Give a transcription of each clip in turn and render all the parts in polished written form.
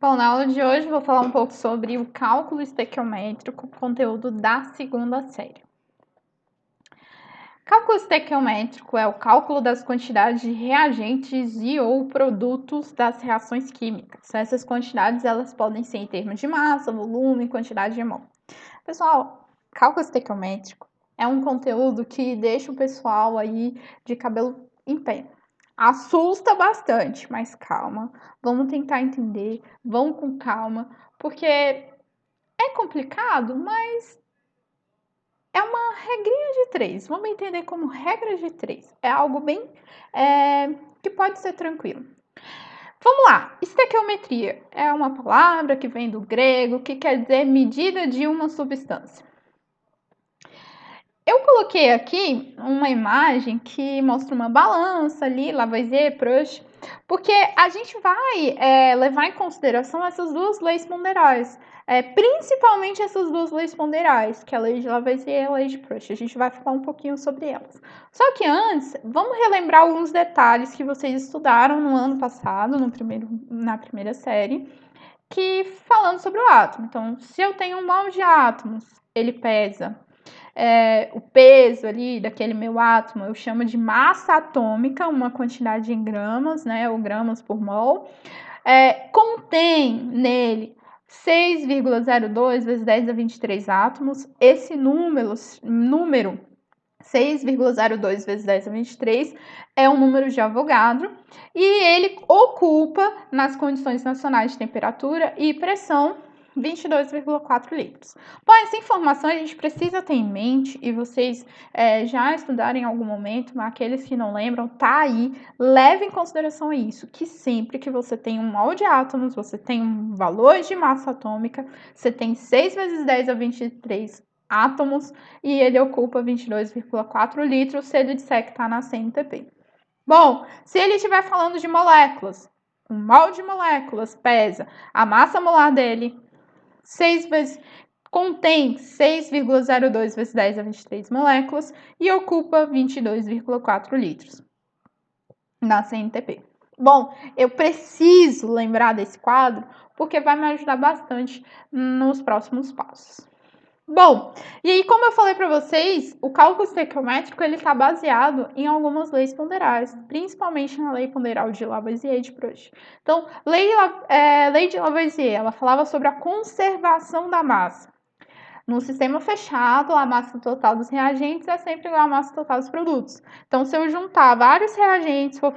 Bom, na aula de hoje eu vou falar um pouco sobre o cálculo estequiométrico, conteúdo da segunda série. Cálculo estequiométrico é o cálculo das quantidades de reagentes e ou produtos das reações químicas. Essas quantidades elas podem ser em termos de massa, volume e quantidade de mol. Pessoal, cálculo estequiométrico é um conteúdo que deixa o pessoal aí de cabelo em pé. Assusta bastante, mas calma, vamos tentar entender, vamos com calma, porque é complicado, mas é uma regrinha de 3. Vamos entender como regra de 3. É algo bem que pode ser tranquilo. Vamos lá, estequiometria é uma palavra que vem do grego, que quer dizer medida de uma substância. Eu coloquei aqui uma imagem que mostra uma balança ali, Lavoisier, Proust, porque a gente vai levar em consideração essas duas leis ponderais, principalmente essas duas leis ponderais, que é a lei de Lavoisier e a lei de Proust. A gente vai falar um pouquinho sobre elas. Só que antes, vamos relembrar alguns detalhes que vocês estudaram no ano passado, na primeira série, que falando sobre o átomo. Então, se eu tenho um mol de átomos, ele pesa o peso ali daquele meu átomo, eu chamo de massa atômica, uma quantidade em gramas, né, ou gramas por mol, contém nele 6,02 vezes 10 a 23 átomos. Esse número 6,02 vezes 10 a 23 é um número de Avogadro e ele ocupa, nas condições nacionais de temperatura e pressão, 22,4 litros. Bom, essa informação a gente precisa ter em mente e vocês já estudaram em algum momento, mas aqueles que não lembram, tá aí, leve em consideração isso, que sempre que você tem um mol de átomos, você tem um valor de massa atômica, você tem 6 vezes 10 a 23 átomos e ele ocupa 22,4 litros se ele disser que está na CNTP. Bom, se ele estiver falando de moléculas, um mol de moléculas pesa, a massa molar dele contém 6,02 vezes 10 a 23 moléculas e ocupa 22,4 litros na CNTP. Bom, eu preciso lembrar desse quadro porque vai me ajudar bastante nos próximos passos. Bom, e aí como eu falei para vocês, o cálculo estequiométrico ele está baseado em algumas leis ponderais, principalmente na lei ponderal de Lavoisier e de Proust. Então, lei de Lavoisier, ela falava sobre a conservação da massa. No sistema fechado, a massa total dos reagentes é sempre igual à massa total dos produtos. Então, se eu juntar vários reagentes, for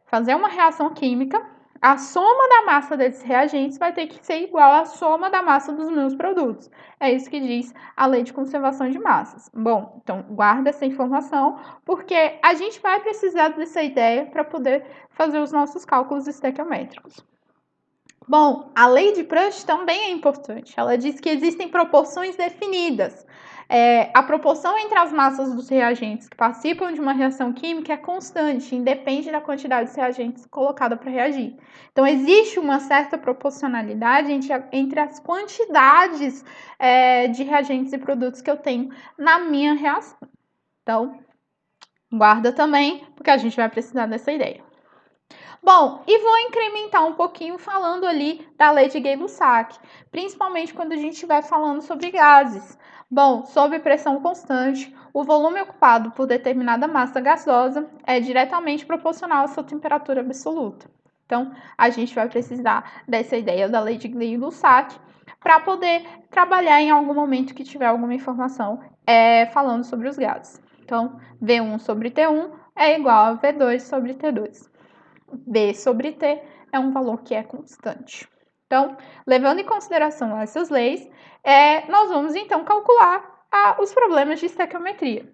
fazer uma reação química, a soma da massa desses reagentes vai ter que ser igual à soma da massa dos meus produtos. É isso que diz a lei de conservação de massas. Bom, então guarda essa informação, porque a gente vai precisar dessa ideia para poder fazer os nossos cálculos estequiométricos. Bom, a lei de Proust também é importante. Ela diz que existem proporções definidas. A proporção entre as massas dos reagentes que participam de uma reação química é constante, independe da quantidade de reagentes colocada para reagir. Então, existe uma certa proporcionalidade entre as quantidades de reagentes e produtos que eu tenho na minha reação. Então, guarda também, porque a gente vai precisar dessa ideia. Bom, e vou incrementar um pouquinho falando ali da lei de Gay-Lussac, principalmente quando a gente estiver falando sobre gases. Bom, sob pressão constante, o volume ocupado por determinada massa gasosa é diretamente proporcional à sua temperatura absoluta. Então, a gente vai precisar dessa ideia da lei de Gay-Lussac para poder trabalhar em algum momento que tiver alguma informação falando sobre os gases. Então, V1 sobre T1 é igual a V2 sobre T2. B sobre T é um valor que é constante. Então, levando em consideração essas leis, nós vamos então calcular os problemas de estequiometria.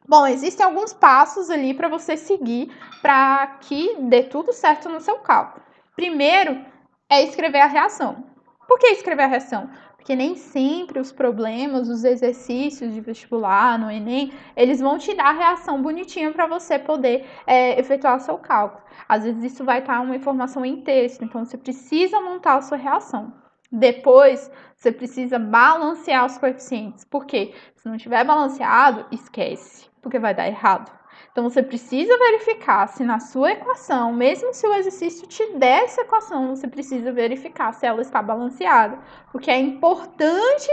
Bom, existem alguns passos ali para você seguir para que dê tudo certo no seu cálculo. Primeiro é escrever a reação. Por que escrever a reação? Porque nem sempre os problemas, os exercícios de vestibular, no Enem, eles vão te dar a reação bonitinha para você poder efetuar o seu cálculo. Às vezes isso vai estar uma informação em texto, então você precisa montar a sua reação. Depois, você precisa balancear os coeficientes. Por quê? Se não tiver balanceado, esquece, porque vai dar errado. Então, você precisa verificar se na sua equação, mesmo se o exercício te der essa equação, você precisa verificar se ela está balanceada, porque é importante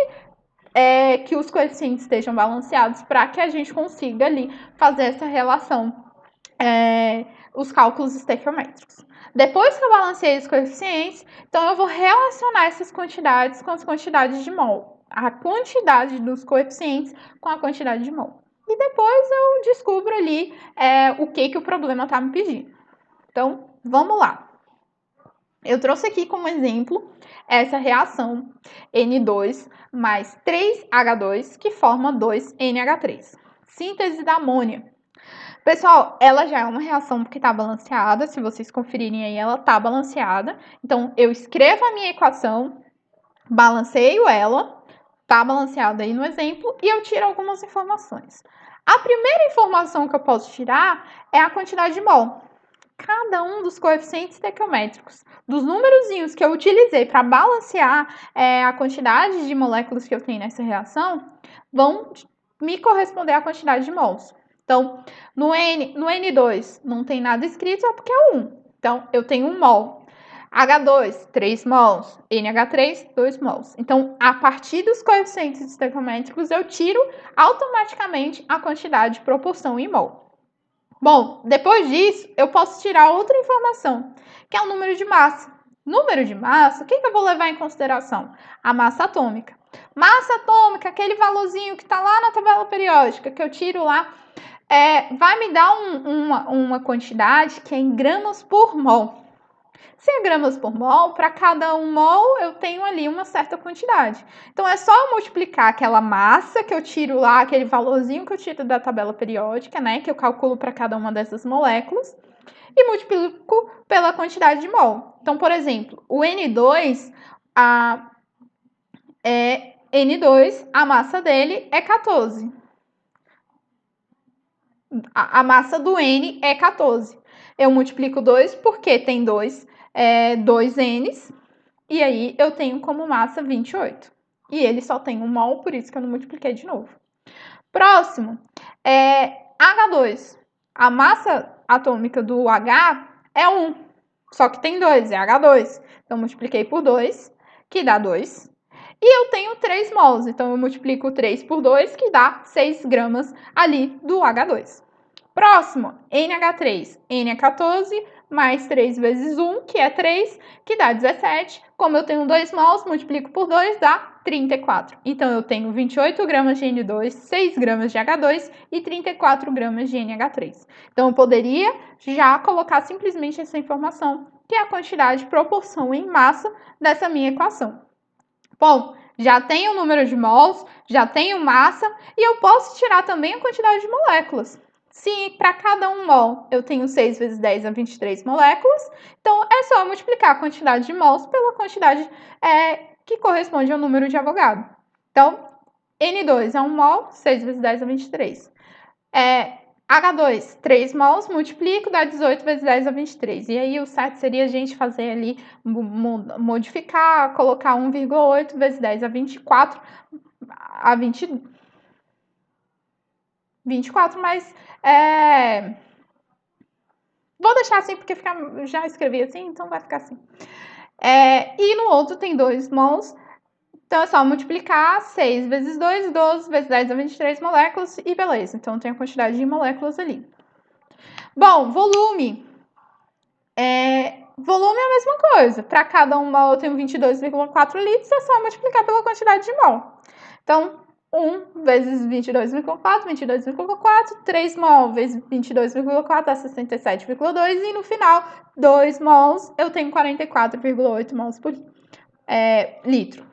que os coeficientes estejam balanceados para que a gente consiga ali fazer essa relação, os cálculos estequiométricos. Depois que eu balanceei os coeficientes, então eu vou relacionar essas quantidades com as quantidades de mol, a quantidade dos coeficientes com a quantidade de mol. E depois eu descubro ali o que o problema está me pedindo. Então, vamos lá. Eu trouxe aqui como exemplo essa reação N2 mais 3H2, que forma 2NH3. Síntese da amônia. Pessoal, ela já é uma reação que está balanceada. Se vocês conferirem aí, ela está balanceada. Então, eu escrevo a minha equação, balanceio ela, está balanceada aí no exemplo, e eu tiro algumas informações. A primeira informação que eu posso tirar é a quantidade de mol. Cada um dos coeficientes estequiométricos, dos númerozinhos que eu utilizei para balancear a quantidade de moléculas que eu tenho nessa reação, vão me corresponder à quantidade de mols. Então, no N2 não tem nada escrito, é porque é 1. Então, eu tenho 1 mol. H2, 3 mols. NH3, 2 mols. Então, a partir dos coeficientes estequiométricos, eu tiro automaticamente a quantidade de proporção em mol. Bom, depois disso, eu posso tirar outra informação, que é o número de massa. Número de massa, o que eu vou levar em consideração? A massa atômica. Massa atômica, aquele valorzinho que está lá na tabela periódica, que eu tiro lá, vai me dar uma quantidade que é em gramas por mol. 100 gramas por mol, para cada 1 mol eu tenho ali uma certa quantidade. Então, é só eu multiplicar aquela massa que eu tiro lá, aquele valorzinho que eu tiro da tabela periódica, né, que eu calculo para cada uma dessas moléculas, e multiplico pela quantidade de mol. Então, por exemplo, o N2, a massa dele é 14. A massa do N é 14. Eu multiplico 2 porque tem 2 N's, e aí eu tenho como massa 28. E ele só tem 1 mol, por isso que eu não multipliquei de novo. Próximo, H2. A massa atômica do H é 1, só que tem 2, é H2. Então, eu multipliquei por 2, que dá 2. E eu tenho 3 mols, então eu multiplico 3 por 2, que dá 6 gramas ali do H2. Próximo, NH3. N é 14, mais 3 vezes 1, que é 3, que dá 17. Como eu tenho 2 mols, multiplico por 2, dá 34. Então, eu tenho 28 gramas de N2, 6 gramas de H2 e 34 gramas de NH3. Então, eu poderia já colocar simplesmente essa informação, que é a quantidade de proporção em massa dessa minha equação. Bom, já tenho o número de mols, já tenho massa, e eu posso tirar também a quantidade de moléculas. Se para cada 1 mol eu tenho 6 vezes 10 a 23 moléculas, então é só multiplicar a quantidade de mols pela quantidade que corresponde ao número de Avogadro. Então, N2 é 1 mol, 6 vezes 10 a 23. H2, 3 mols, multiplico, dá 18 vezes 10 a 23. E aí, o certo seria a gente fazer ali, modificar, colocar 1,8 vezes 10 a 24, a 24, mas vou deixar assim, porque já escrevi assim, então vai ficar assim. E no outro tem 2 mols, então é só multiplicar 6 vezes 2, 12 vezes 10 a 23 moléculas e beleza. Então tem a quantidade de moléculas ali. Bom, volume. Volume é a mesma coisa. Para cada 1 mol eu tenho 22,4 litros, é só multiplicar pela quantidade de mol. Então, 1 vezes 22,4, 22,4, 3 mol vezes 22,4 dá 67,2 e no final, 2 mols, eu tenho 44,8 mols por litro.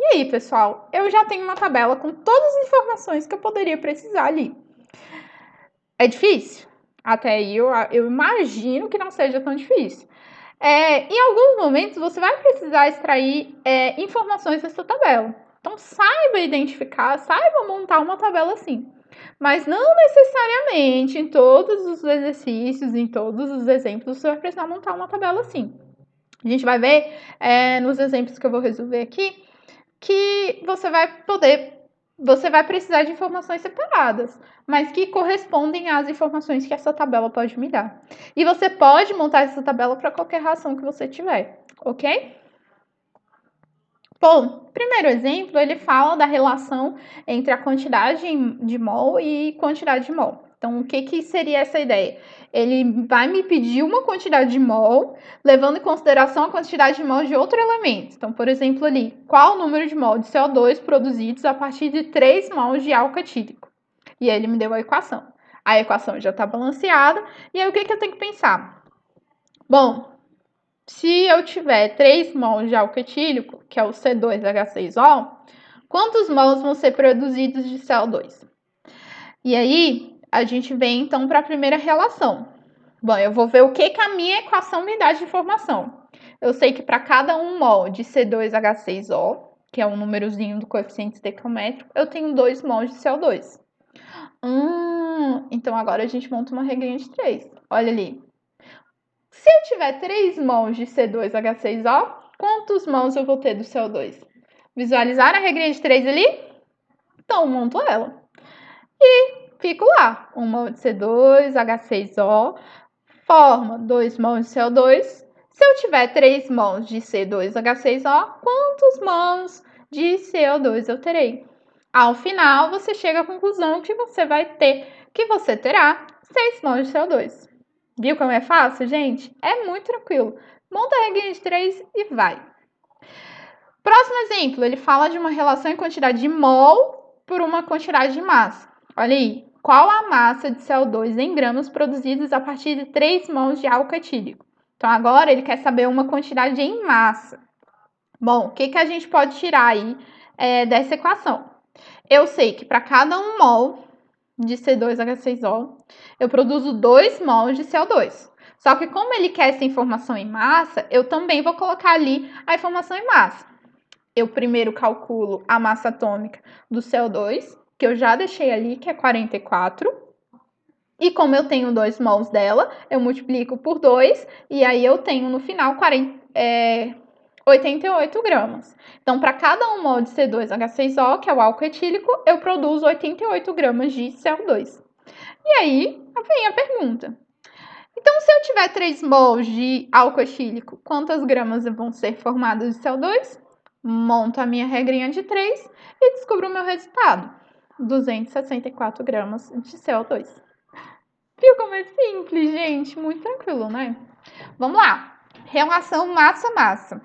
E aí, pessoal, eu já tenho uma tabela com todas as informações que eu poderia precisar ali. É difícil? Até aí eu imagino que não seja tão difícil. Em alguns momentos, você vai precisar extrair informações dessa tabela. Então, saiba identificar, saiba montar uma tabela assim. Mas não necessariamente em todos os exercícios, em todos os exemplos, você vai precisar montar uma tabela assim. A gente vai ver nos exemplos que eu vou resolver aqui, que você vai poder você vai precisar de informações separadas, mas que correspondem às informações que essa tabela pode me dar. E você pode montar essa tabela para qualquer ração que você tiver, ok? Bom, primeiro exemplo, ele fala da relação entre a quantidade de mol e quantidade de mol. Então, o que seria essa ideia? Ele vai me pedir uma quantidade de mol, levando em consideração a quantidade de mol de outro elemento. Então, por exemplo, ali, qual o número de mol de CO2 produzidos a partir de 3 mols de álcool etílico? E aí ele me deu a equação. A equação já está balanceada. E aí, o que eu tenho que pensar? Bom, se eu tiver 3 mols de álcool etílico, que é o C2H6O, quantos mols vão ser produzidos de CO2? E aí, a gente vem então para a primeira relação. Bom, eu vou ver o que a minha equação me dá de informação. Eu sei que para cada 1 mol de C2H6O, que é um númerozinho do coeficiente estequiométrico, eu tenho 2 mols de CO2. Então agora a gente monta uma regrinha de 3. Olha ali. Se eu tiver 3 mols de C2H6O, quantos mols eu vou ter do CO2? Visualizaram a regrinha de 3 ali? Então, monto ela. E fico lá. 1 mol de C2H6O forma 2 mols de CO2. Se eu tiver 3 mols de C2H6O, quantos mols de CO2 eu terei? Ao final, você chega à conclusão que você terá 6 mols de CO2. Viu como é fácil, gente? É muito tranquilo. Monta a regrinha de 3 e vai. Próximo exemplo, ele fala de uma relação em quantidade de mol por uma quantidade de massa. Olha aí, qual a massa de CO2 em gramas produzidos a partir de 3 mols de álcool etílico? Então, agora ele quer saber uma quantidade em massa. Bom, o que a gente pode tirar aí dessa equação? Eu sei que para cada 1 mol de C2H6O, eu produzo 2 mols de CO2. Só que como ele quer essa informação em massa, eu também vou colocar ali a informação em massa. Eu primeiro calculo a massa atômica do CO2, que eu já deixei ali, que é 44. E como eu tenho 2 mols dela, eu multiplico por 2, e aí eu tenho no final 88 gramas. Então, para cada 1 mol de C2H6O, que é o álcool etílico, eu produzo 88 gramas de CO2. E aí, vem a pergunta. Então, se eu tiver 3 mols de álcool etílico, quantas gramas vão ser formadas de CO2? Monto a minha regrinha de 3 e descubro o meu resultado. 264 gramas de CO2. Viu como é simples, gente? Muito tranquilo, né? Vamos lá. Relação massa-massa.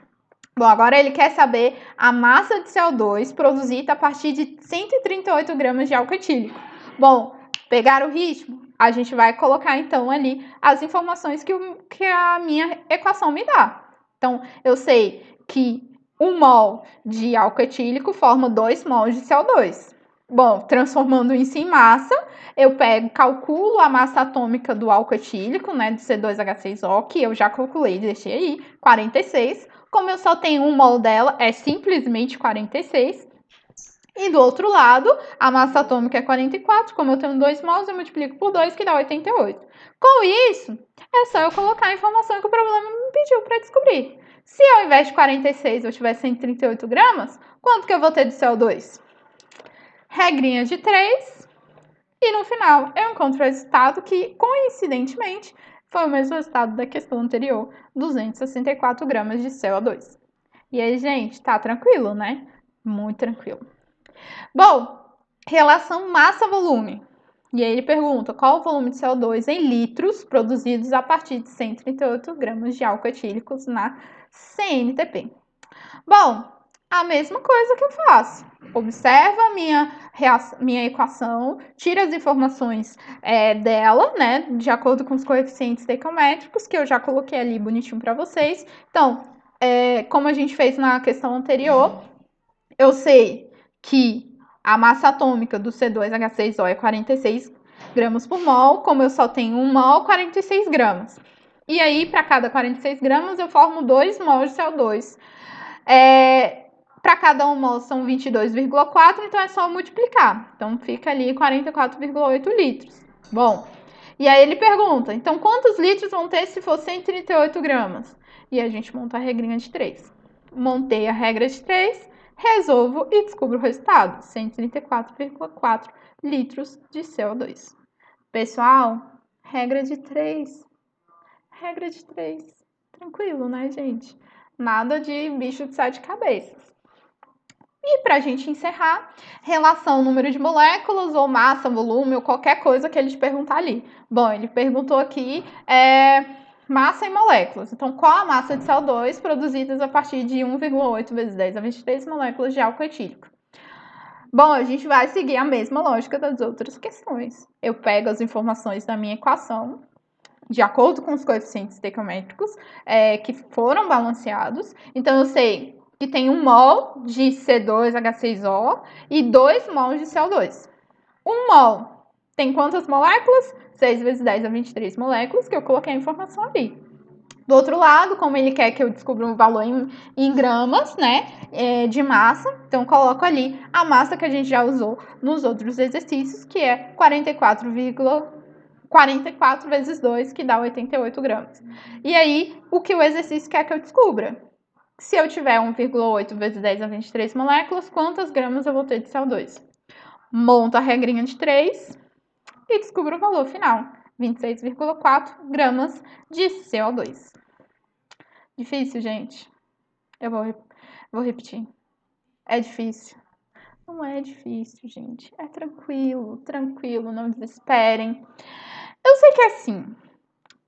Bom, agora ele quer saber a massa de CO2 produzida a partir de 138 gramas de álcool etílico. Bom, pegar o ritmo, a gente vai colocar então ali as informações que a minha equação me dá. Então, eu sei que 1 mol de álcool etílico forma 2 mols de CO2. Bom, transformando isso em massa, eu calculo a massa atômica do álcool etílico, né, de C2H6O, que eu já calculei, deixei aí, 46. Como eu só tenho 1 mol dela, é simplesmente 46. E do outro lado, a massa atômica é 44. Como eu tenho 2 mols, eu multiplico por 2, que dá 88. Com isso, é só eu colocar a informação que o problema me pediu para descobrir. Se ao invés de 46 eu tiver 138 gramas, quanto que eu vou ter de CO2? Regrinha de 3. E no final, eu encontro o resultado que, coincidentemente, foi o mesmo resultado da questão anterior, 264 gramas de CO2. E aí, gente, tá tranquilo, né? Muito tranquilo. Bom, relação massa-volume. E aí ele pergunta qual o volume de CO2 em litros produzidos a partir de 138 gramas de álcool etílico na CNTP. Bom, a mesma coisa que eu faço. Observa a minha equação, tira as informações dela, né, de acordo com os coeficientes estequiométricos, que eu já coloquei ali bonitinho para vocês. Então, como a gente fez na questão anterior, eu sei que a massa atômica do C2H6O é 46 gramas por mol, como eu só tenho 1 mol, 46 gramas. E aí, para cada 46 gramas, eu formo 2 mols de CO2. Para cada 1 mol são 22,4, então é só multiplicar. Então, fica ali 44,8 litros. Bom, e aí ele pergunta, então quantos litros vão ter se for 138 gramas? E a gente monta a regrinha de 3. Montei a regra de 3, Resolvo e descubro o resultado: 134,4 litros de CO2. Pessoal, regra de 3. Regra de 3. Tranquilo, né, gente? Nada de bicho de 7 cabeças. E para a gente encerrar, relação número de moléculas, ou massa, volume, ou qualquer coisa que ele te perguntar ali. Bom, ele perguntou aqui massa e moléculas. Então, qual a massa de CO2 produzidas a partir de 1,8 vezes 10 a 23 moléculas de álcool etílico? Bom, a gente vai seguir a mesma lógica das outras questões. Eu pego as informações da minha equação, de acordo com os coeficientes estequiométricos que foram balanceados. Então, eu sei que tem 1 mol de C2H6O e 2 mols de CO2. 1 mol tem quantas moléculas? 6 vezes 10 a 23 moléculas, que eu coloquei a informação ali. Do outro lado, como ele quer que eu descubra um valor em gramas, né, de massa, então coloco ali a massa que a gente já usou nos outros exercícios, que é 44 vezes 2, que dá 88 gramas. E aí, o que o exercício quer que eu descubra? Se eu tiver 1,8 vezes 10 a 23 moléculas, quantas gramas eu vou ter de CO2? Monto a regrinha de 3 e descubro o valor final: 26,4 gramas de CO2. Difícil, gente? Eu vou repetir. É difícil. Não é difícil, gente. É tranquilo, tranquilo, não desesperem. Eu sei que é assim.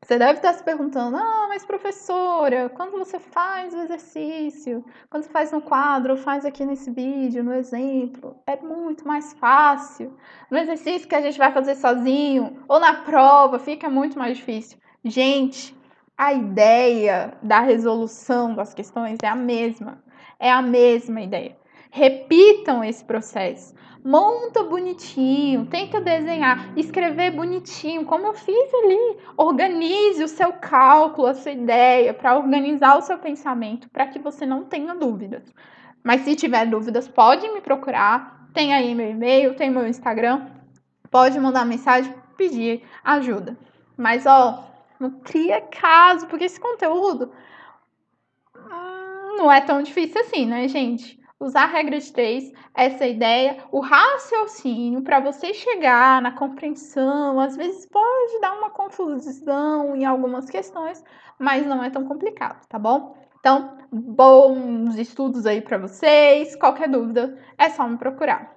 Você deve estar se perguntando: mas professora, quando você faz o exercício, quando você faz no quadro, ou faz aqui nesse vídeo, no exemplo, é muito mais fácil. No exercício que a gente vai fazer sozinho, ou na prova, fica muito mais difícil. Gente, a ideia da resolução das questões é a mesma. É a mesma ideia. Repitam esse processo. Monta bonitinho, tenta desenhar, escrever bonitinho, como eu fiz ali. Organize o seu cálculo, a sua ideia, para organizar o seu pensamento, para que você não tenha dúvidas. Mas se tiver dúvidas, pode me procurar. Tem aí meu e-mail, tem meu Instagram. Pode mandar mensagem, pedir ajuda. Mas, não cria caso, porque esse conteúdo não é tão difícil assim, né, gente? Usar a regra de 3, essa ideia, o raciocínio para você chegar na compreensão, às vezes pode dar uma confusão em algumas questões, mas não é tão complicado, tá bom? Então, bons estudos aí para vocês. Qualquer dúvida é só me procurar.